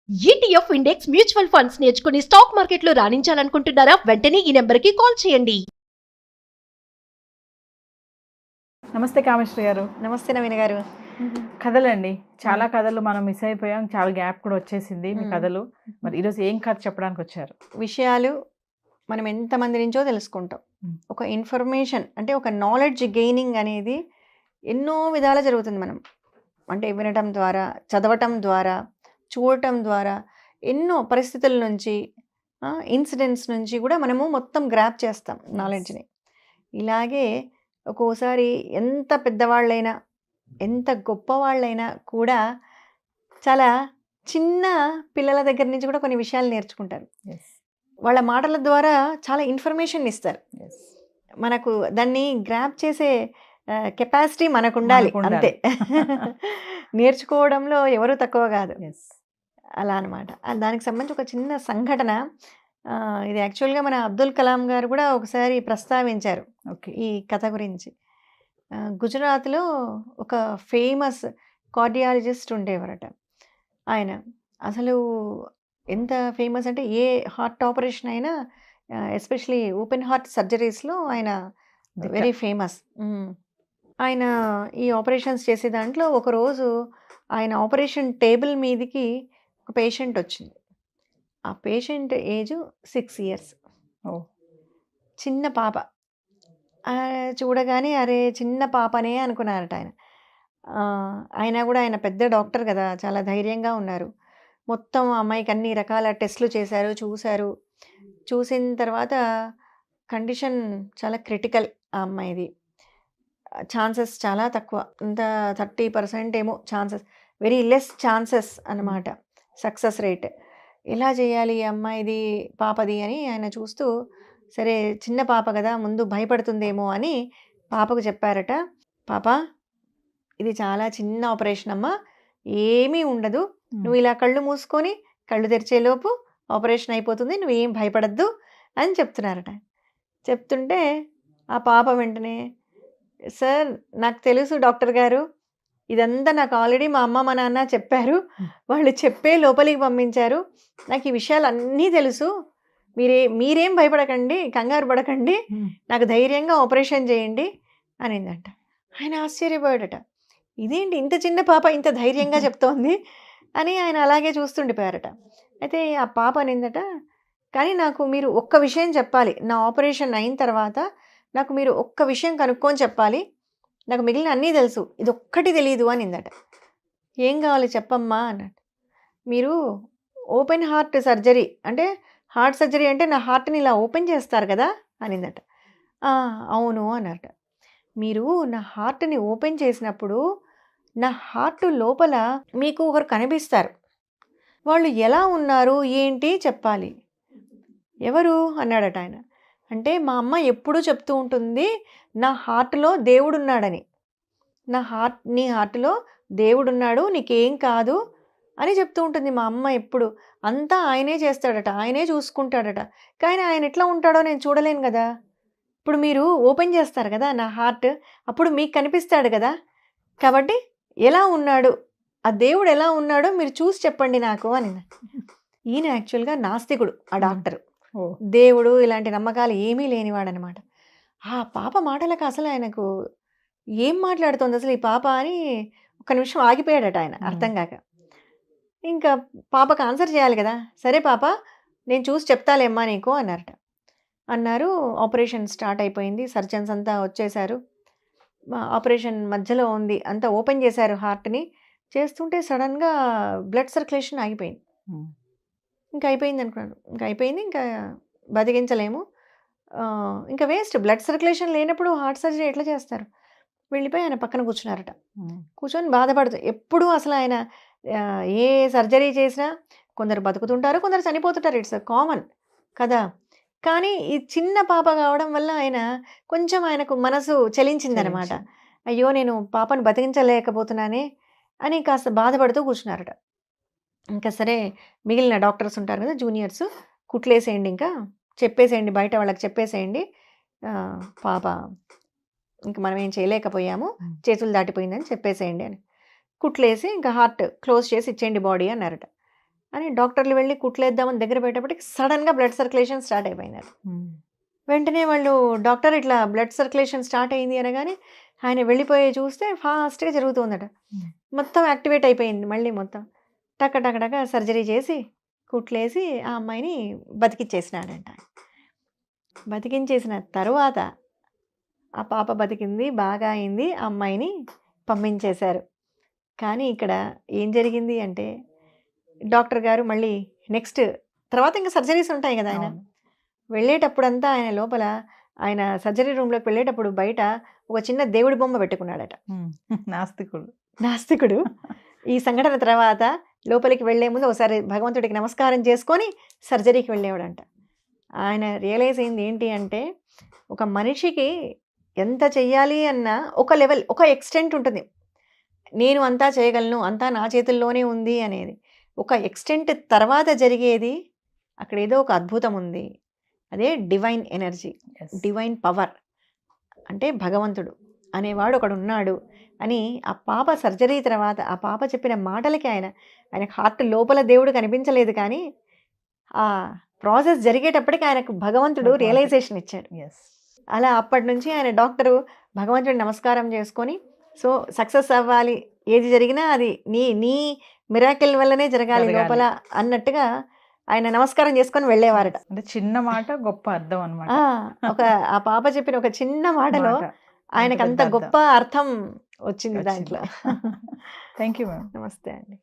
ETF index mutual funds నేర్చుకుని stock మార్కెట్లో రాణించాలనుకుంటున్నారా? వెంటనే ఈ నెంబర్కి కాల్ చేయండి. నమస్తే కామేశ్వరి గారు. నమస్తే నవీన గారు. కథలండి, చాలా కథలు మనం మిస్ అయిపోయాం, చాలా గ్యాప్ కూడా వచ్చేసింది మీ కథలు. మరి ఈరోజు ఏం కథ చెప్పడానికి వచ్చారు? విషయాలు మనం ఎంతమంది నుంచో తెలుసుకుంటాం. ఒక ఇన్ఫర్మేషన్ అంటే ఒక నాలెడ్జ్ గెయినింగ్ అనేది ఎన్నో విధాలా జరుగుతుంది. మనం అంటే వినటం ద్వారా, చదవటం ద్వారా, చూడటం ద్వారా ఎన్నో పరిస్థితుల నుంచి, ఇన్సిడెంట్స్ నుంచి కూడా మనము మొత్తం గ్రాప్ చేస్తాం నాలెడ్జ్ని. ఇలాగే ఒక్కోసారి ఎంత పెద్దవాళ్ళైనా, ఎంత గొప్పవాళ్ళైనా కూడా చాలా చిన్న పిల్లల దగ్గర నుంచి కూడా కొన్ని విషయాలు నేర్చుకుంటారు. వాళ్ళ మాటల ద్వారా చాలా ఇన్ఫర్మేషన్ ఇస్తారు. మనకు దాన్ని గ్రాప్ చేసే కెపాసిటీ మనకు ఉండాలి అంతే. నేర్చుకోవడంలో ఎవరు తక్కువ కాదు. అలా అనమాట. దానికి సంబంధించి ఒక చిన్న సంఘటన, ఇది యాక్చువల్గా మన అబ్దుల్ కలాం గారు కూడా ఒకసారి ప్రస్తావించారు ఈ కథ గురించి. గుజరాత్లో ఒక ఫేమస్ కార్డియాలజిస్ట్ ఉండేవారట. ఆయన అసలు ఎంత ఫేమస్ అంటే ఏ హార్ట్ ఆపరేషన్ అయినా, ఎస్పెషలీ ఓపెన్ హార్ట్ సర్జరీస్లో ఆయన వెరీ ఫేమస్. ఆయన ఈ ఆపరేషన్స్ చేసే దాంట్లో ఒకరోజు ఆయన ఆపరేషన్ టేబుల్ మీదకి ఒక పేషెంట్ వచ్చింది. ఆ పేషెంట్ ఏజ్ 6 years. చిన్న పాప. చూడగానే అరే చిన్న పాపనే అనుకున్నారట ఆయన. అయినా కూడా ఆయన పెద్ద డాక్టర్ కదా, చాలా ధైర్యంగా ఉన్నారు. మొత్తం అమ్మాయికి అన్ని రకాల టెస్టులు చేశారు, చూశారు. చూసిన తర్వాత కండిషన్ చాలా క్రిటికల్ ఆ అమ్మాయిది. ఛాన్సెస్ చాలా తక్కువ, ఇంత 30% ఏమో ఛాన్సెస్, వెరీ లెస్ ఛాన్సెస్ అన్నమాట సక్సెస్ రేట్. ఎలా చేయాలి ఈ అమ్మాయిది, పాపది అని ఆయన చూస్తూ, సరే చిన్న పాప కదా ముందు భయపడుతుందేమో అని పాపకు చెప్పారట. పాప, ఇది చాలా చిన్న ఆపరేషన్ అమ్మా, ఏమీ ఉండదు, నువ్వు ఇలా కళ్ళు మూసుకొని కళ్ళు తెరిచేలోపు ఆపరేషన్ అయిపోతుంది, నువ్వేం భయపడద్దు అని చెప్తున్నారట. చెప్తుంటే ఆ పాప వెంటనే, సార్ నాకు తెలుసు డాక్టర్ గారు, ఇదంతా నాకు ఆల్రెడీ మా అమ్మ మా నాన్న చెప్పారు, వాళ్ళు చెప్పే లోపలికి పంపించారు, నాకు ఈ విషయాలు అన్నీ తెలుసు, మీరేం భయపడకండి, కంగారు పడకండి, నాకు ధైర్యంగా ఆపరేషన్ చేయండి అనిందంట. ఆయన ఆశ్చర్యపోయాడట, ఇదేంటి ఇంత చిన్న పాప ఇంత ధైర్యంగా చెప్తోంది అని ఆయన అలాగే చూస్తుండిపోయారట. అయితే ఆ పాప అనిందట, కానీ నాకు మీరు ఒక్క విషయం చెప్పాలి, నా ఆపరేషన్ అయిన తర్వాత నాకు మీరు ఒక్క విషయం కనుక్కొని చెప్పాలి, నాకు మిగిలిన అన్నీ తెలుసు, ఇది ఒక్కటి తెలియదు అనిందట. ఏం కావాలి చెప్పమ్మా అన్నట్టు. మీరు ఓపెన్ హార్ట్ సర్జరీ అంటే, హార్ట్ సర్జరీ అంటే నా హార్ట్ని ఇలా ఓపెన్ చేస్తారు కదా అనిందట. అవును అన్నట. మీరు నా హార్ట్ని ఓపెన్ చేసినప్పుడు నా హార్ట్ లోపల మీకు ఒకరు కనిపిస్తారు, వాళ్ళు ఎలా ఉన్నారు ఏంటి చెప్పాలి. ఎవరు అన్నాడట ఆయన. అంటే మా అమ్మ ఎప్పుడూ చెప్తూ ఉంటుంది, నా హార్ట్లో దేవుడున్నాడని, నీ హార్ట్లో దేవుడున్నాడు, నీకేం కాదు అని చెప్తూ ఉంటుంది మా అమ్మ ఎప్పుడు. అంతా ఆయనే చేస్తాడట, ఆయనే చూసుకుంటాడట, కానీ ఆయన ఎట్లా ఉంటాడో నేను చూడలేను కదా. ఇప్పుడు మీరు ఓపెన్ చేస్తారు కదా నా హార్ట్, అప్పుడు మీకు కనిపిస్తాడు కదా, కాబట్టి ఎలా ఉన్నాడు, ఆ దేవుడు ఎలా ఉన్నాడో మీరు చూసి చెప్పండి నాకు అని. ఈయన యాక్చువల్గా నాస్తికుడు, ఆ డాక్టర్. దేవుడు ఇలాంటి నమ్మకాలు ఏమీ లేనివాడనమాట. ఆ పాప మాటలకు అసలు ఆయనకు ఏం మాట్లాడుతోంది అసలు ఈ పాప అని ఒక్క నిమిషం ఆగిపోయాడట ఆయన, అర్థం కాక. ఇంకా పాపకు ఆన్సర్ చేయాలి కదా, సరే పాప నేను చూసి చెప్తాలేమ్మా నీకు అన్నారు. ఆపరేషన్ స్టార్ట్ అయిపోయింది, సర్జన్స్ అంతా వచ్చేసారు. ఆపరేషన్ మధ్యలో ఉంది, అంతా ఓపెన్ చేశారు హార్ట్ని. చేస్తుంటే సడన్గా బ్లడ్ సర్క్యులేషన్ ఆగిపోయింది. ఇంకా అయిపోయింది అనుకున్నాను, ఇంకా అయిపోయింది, ఇంకా బతికించలేము, ఇంకా వేస్ట్. బ్లడ్ సర్క్యులేషన్ లేనప్పుడు హార్ట్ సర్జరీ ఎట్లా చేస్తారు. వెళ్ళిపోయి ఆయన పక్కన కూర్చున్నారట. కూర్చొని బాధపడుతూ, ఎప్పుడూ అసలు ఆయన ఏ సర్జరీ చేసినా కొందరు బతుకుతుంటారు, కొందరు చనిపోతుంటారు, ఇట్స్ కామన్ కదా. కానీ ఈ చిన్న పాప కావడం వల్ల కొంచెం ఆయనకు మనసు చలించిందనమాట. అయ్యో నేను పాపను బతికించలేకపోతున్నానే అని కాస్త బాధపడుతూ కూర్చున్నారట. ఇంకా సరే మిగిలిన డాక్టర్స్ ఉంటారు కదా, జూనియర్స్, కుట్లేసేయండి, ఇంకా చెప్పేసేయండి, బయట వాళ్ళకి చెప్పేసేయండి, పాప ఇంక మనం ఏం చేయలేకపోయాము, చేతులు దాటిపోయిందని చెప్పేసేయండి అని. కుట్లేసి ఇంకా హార్ట్ క్లోజ్ చేసి ఇచ్చేయండి బాడీ అన్నారట. అని డాక్టర్లు వెళ్ళి కుట్లేద్దామని దగ్గర పెట్టేప్పటికి సడన్గా బ్లడ్ సర్క్యులేషన్ స్టార్ట్ అయిపోయినారు. వెంటనే వాళ్ళు డాక్టర్ ఇట్లా బ్లడ్ సర్క్యులేషన్ స్టార్ట్ అయింది అనగానే ఆయన వెళ్ళిపోయి చూస్తే ఫాస్ట్గా జరుగుతుందట. మొత్తం యాక్టివేట్ అయిపోయింది మళ్ళీ మొత్తం. టక టక టక సర్జరీ చేసి కుట్లేసి ఆ అమ్మాయిని బతికిచ్చేసినాడంట. బతికించేసిన తరువాత ఆ పాప బతికింది, బాగా అయింది, ఆ అమ్మాయిని పంపించేశారు. కానీ ఇక్కడ ఏం జరిగింది అంటే డాక్టర్ గారు మళ్ళీ నెక్స్ట్ తర్వాత ఇంకా సర్జరీస్ ఉంటాయి కదా, ఆయన వెళ్ళేటప్పుడంతా ఆయన లోపల ఆయన సర్జరీ రూమ్లోకి వెళ్ళేటప్పుడు బయట ఒక చిన్న దేవుడి బొమ్మ పెట్టుకున్నాడట. నాస్తికుడు ఈ సంఘటన తర్వాత లోపలికి వెళ్లే ముందు ఒకసారి భగవంతుడికి నమస్కారం చేసుకొని సర్జరీకి వెళ్ళేవాడంట. ఆయన రియలైజ్ అయింది ఏంటి అంటే ఒక మనిషికి ఎంత చెయ్యాలి అన్న ఒక లెవెల్, ఒక ఎక్స్టెంట్ ఉంటుంది. నేను అంతా చేయగలను, అంతా నా చేతుల్లోనే ఉంది అనేది ఒక ఎక్స్టెంట్ తర్వాత జరిగేది అక్కడ ఏదో ఒక అద్భుతం ఉంది. అదే డివైన్ ఎనర్జీ, డివైన్ పవర్. అంటే భగవంతుడు అనేవాడు ఒకడు ఉన్నాడు అని ఆ పాప సర్జరీ తర్వాత ఆ పాప చెప్పిన మాటలకి ఆయనకు హార్ట్ లోపల దేవుడు కనిపించలేదు, కానీ ఆ ప్రాసెస్ జరిగేటప్పటికి ఆయనకు భగవంతుడు రియలైజేషన్ ఇచ్చాడు. అలా అప్పటి నుంచి ఆయన డాక్టరు భగవంతుడిని నమస్కారం చేసుకొని సో సక్సెస్ అవ్వాలి, ఏది జరిగినా అది నీ మిరాకిల్ వల్లనే జరగాలి లోపల అన్నట్టుగా ఆయన నమస్కారం చేసుకొని వెళ్ళేవారట. అంటే చిన్న మాట గొప్ప అర్థం అనమాట. ఆ పాప చెప్పిన ఒక చిన్న మాటలో ఆయనకు అంత గొప్ప అర్థం వచ్చింది దాంట్లో. Thank you ma'am. నమస్తే అండి.